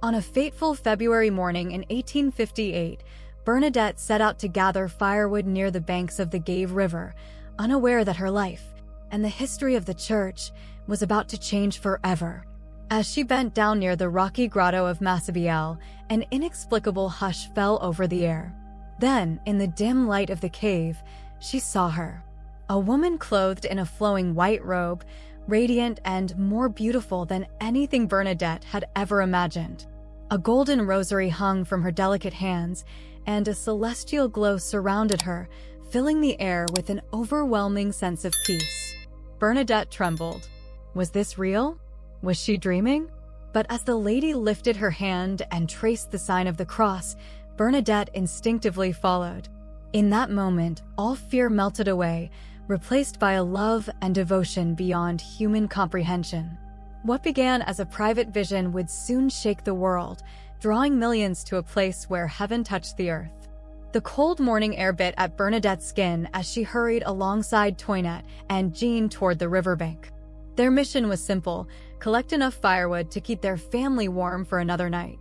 On a fateful February morning in 1858, Bernadette set out to gather firewood near the banks of the Gave River, unaware that her life, and the history of the church, was about to change forever. As she bent down near the rocky grotto of Massabielle, an inexplicable hush fell over the air. Then, in the dim light of the cave, she saw her. A woman clothed in a flowing white robe, radiant and more beautiful than anything Bernadette had ever imagined. A golden rosary hung from her delicate hands, and a celestial glow surrounded her, filling the air with an overwhelming sense of peace. Bernadette trembled. Was this real? Was she dreaming? But as the lady lifted her hand and traced the sign of the cross, Bernadette instinctively followed. In that moment, all fear melted away, replaced by a love and devotion beyond human comprehension. What began as a private vision would soon shake the world, drawing millions to a place where heaven touched the earth. The cold morning air bit at Bernadette's skin as she hurried alongside Toinette and Jean toward the riverbank. Their mission was simple: collect enough firewood to keep their family warm for another night.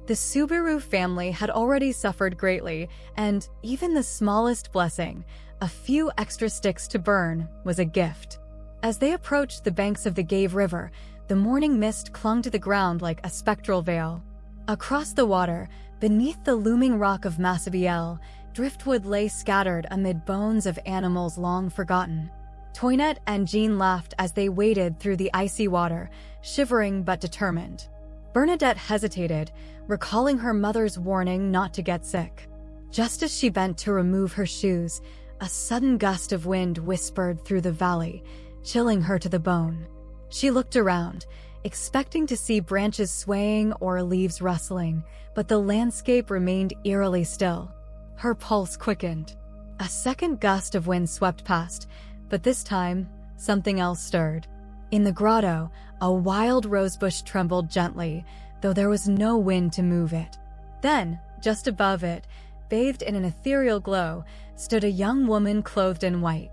The Subaru family had already suffered greatly, and even the smallest blessing, a few extra sticks to burn, was a gift. As they approached the banks of the Gave River, the morning mist clung to the ground like a spectral veil. Across the water, beneath the looming rock of Massabielle, driftwood lay scattered amid bones of animals long forgotten. Toinette and Jean laughed as they waded through the icy water, shivering but determined. Bernadette hesitated, recalling her mother's warning not to get sick. Just as she bent to remove her shoes, a sudden gust of wind whispered through the valley, chilling her to the bone. She looked around, expecting to see branches swaying or leaves rustling, but the landscape remained eerily still. Her pulse quickened. A second gust of wind swept past, but this time, something else stirred. In the grotto, a wild rosebush trembled gently, though there was no wind to move it. Then, just above it, bathed in an ethereal glow, stood a young woman clothed in white.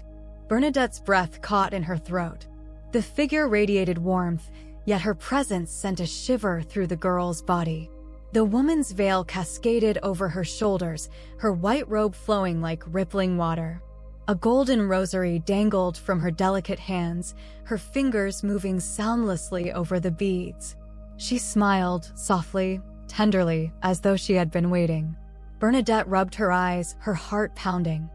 Bernadette's breath caught in her throat. The figure radiated warmth, yet her presence sent a shiver through the girl's body. The woman's veil cascaded over her shoulders, her white robe flowing like rippling water. A golden rosary dangled from her delicate hands, her fingers moving soundlessly over the beads. She smiled, softly, tenderly, as though she had been waiting. Bernadette rubbed her eyes, her heart pounding.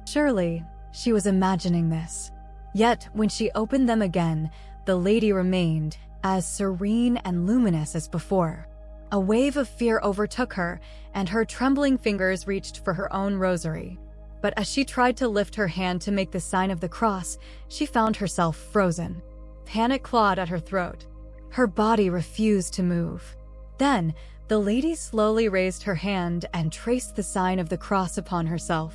Surely, she was imagining this. Yet, when she opened them again, the lady remained, as serene and luminous as before. A wave of fear overtook her, and her trembling fingers reached for her own rosary. But as she tried to lift her hand to make the sign of the cross, she found herself frozen. Panic clawed at her throat. Her body refused to move. Then, the lady slowly raised her hand and traced the sign of the cross upon herself.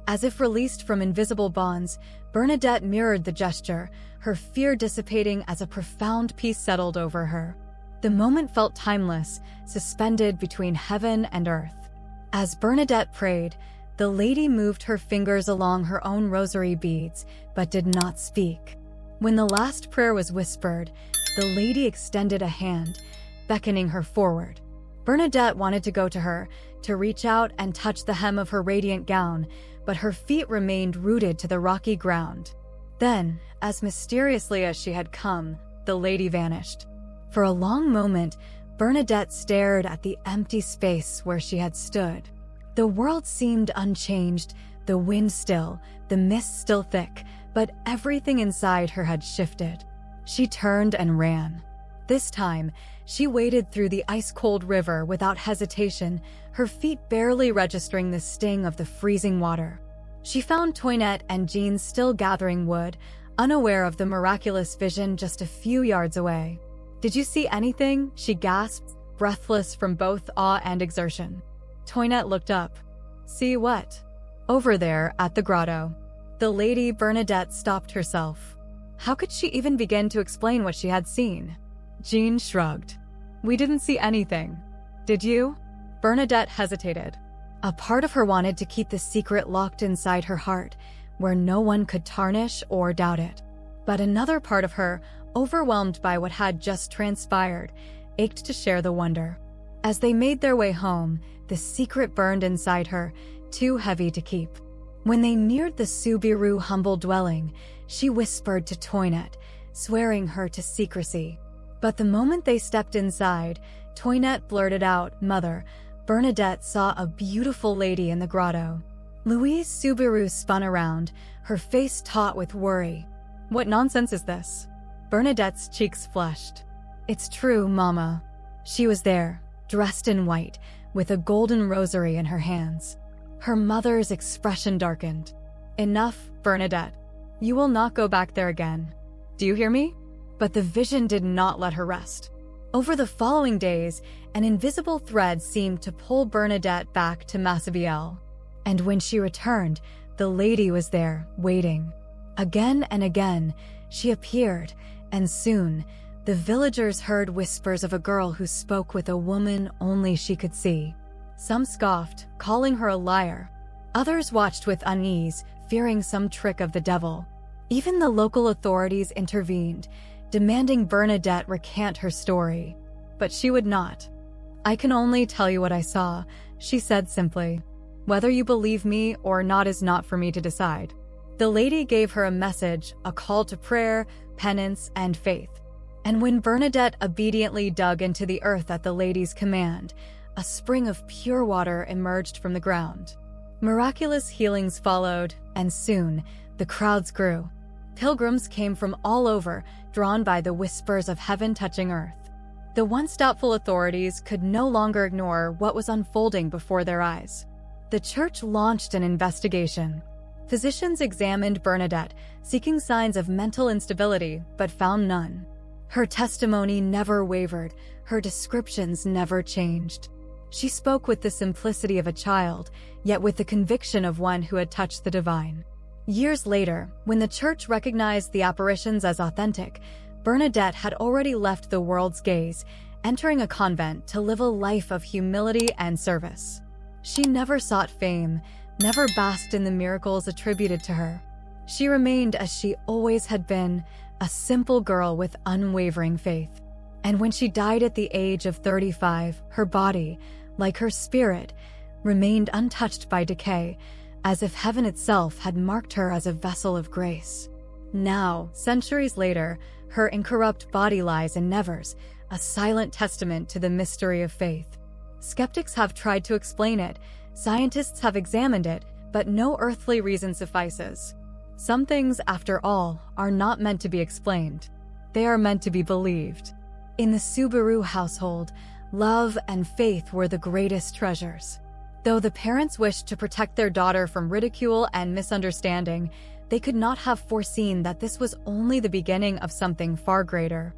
As if released from invisible bonds, Bernadette mirrored the gesture, her fear dissipating as a profound peace settled over her. The moment felt timeless, suspended between heaven and earth. As Bernadette prayed, the lady moved her fingers along her own rosary beads, but did not speak. When the last prayer was whispered, the lady extended a hand, beckoning her forward. Bernadette wanted to go to her, to reach out and touch the hem of her radiant gown, but her feet remained rooted to the rocky ground. Then, as mysteriously as she had come, the lady vanished. For a long moment, Bernadette stared at the empty space where she had stood. The world seemed unchanged, the wind still, the mist still thick, but everything inside her had shifted. She turned and ran. This time, she waded through the ice-cold river without hesitation, her feet barely registering the sting of the freezing water. She found Toinette and Jean still gathering wood, unaware of the miraculous vision just a few yards away. "Did you see anything?" she gasped, breathless from both awe and exertion. Toinette looked up. "See what?" "Over there, at the grotto." The lady Bernadette stopped herself. How could she even begin to explain what she had seen? Jean shrugged. "We didn't see anything. Did you?" Bernadette hesitated. A part of her wanted to keep the secret locked inside her heart, where no one could tarnish or doubt it. But another part of her, overwhelmed by what had just transpired, ached to share the wonder. As they made their way home, the secret burned inside her, too heavy to keep. When they neared the Subiru humble dwelling, she whispered to Toinette, swearing her to secrecy. But the moment they stepped inside, Toinette blurted out, "Mother, Bernadette saw a beautiful lady in the grotto." Louise Subiru spun around, her face taut with worry. "What nonsense is this?" Bernadette's cheeks flushed. "It's true, Mama. She was there, dressed in white, with a golden rosary in her hands." Her mother's expression darkened. "Enough, Bernadette. You will not go back there again. Do you hear me?" But the vision did not let her rest. Over the following days, an invisible thread seemed to pull Bernadette back to Massabielle. And when she returned, the lady was there, waiting. Again and again, she appeared, and soon, the villagers heard whispers of a girl who spoke with a woman only she could see. Some scoffed, calling her a liar. Others watched with unease, fearing some trick of the devil. Even the local authorities intervened, demanding Bernadette recant her story. But she would not. "I can only tell you what I saw," she said simply. "Whether you believe me or not is not for me to decide." The lady gave her a message, a call to prayer, penance, and faith. And when Bernadette obediently dug into the earth at the lady's command, a spring of pure water emerged from the ground. Miraculous healings followed, and soon, the crowds grew. Pilgrims came from all over, drawn by the whispers of heaven touching earth. The once doubtful authorities could no longer ignore what was unfolding before their eyes. The church launched an investigation. Physicians examined Bernadette, seeking signs of mental instability, but found none. Her testimony never wavered, her descriptions never changed. She spoke with the simplicity of a child, yet with the conviction of one who had touched the divine. Years later, when the church recognized the apparitions as authentic, Bernadette had already left the world's gaze, entering a convent to live a life of humility and service. She never sought fame, never basked in the miracles attributed to her. She remained as she always had been, a simple girl with unwavering faith. And when she died at the age of 35, her body, like her spirit, remained untouched by decay, as if heaven itself had marked her as a vessel of grace. Now, centuries later, her incorrupt body lies in Nevers, a silent testament to the mystery of faith. Skeptics have tried to explain it, scientists have examined it, but no earthly reason suffices. Some things, after all, are not meant to be explained. They are meant to be believed. In the Subiru household, love and faith were the greatest treasures. Though the parents wished to protect their daughter from ridicule and misunderstanding, they could not have foreseen that this was only the beginning of something far greater.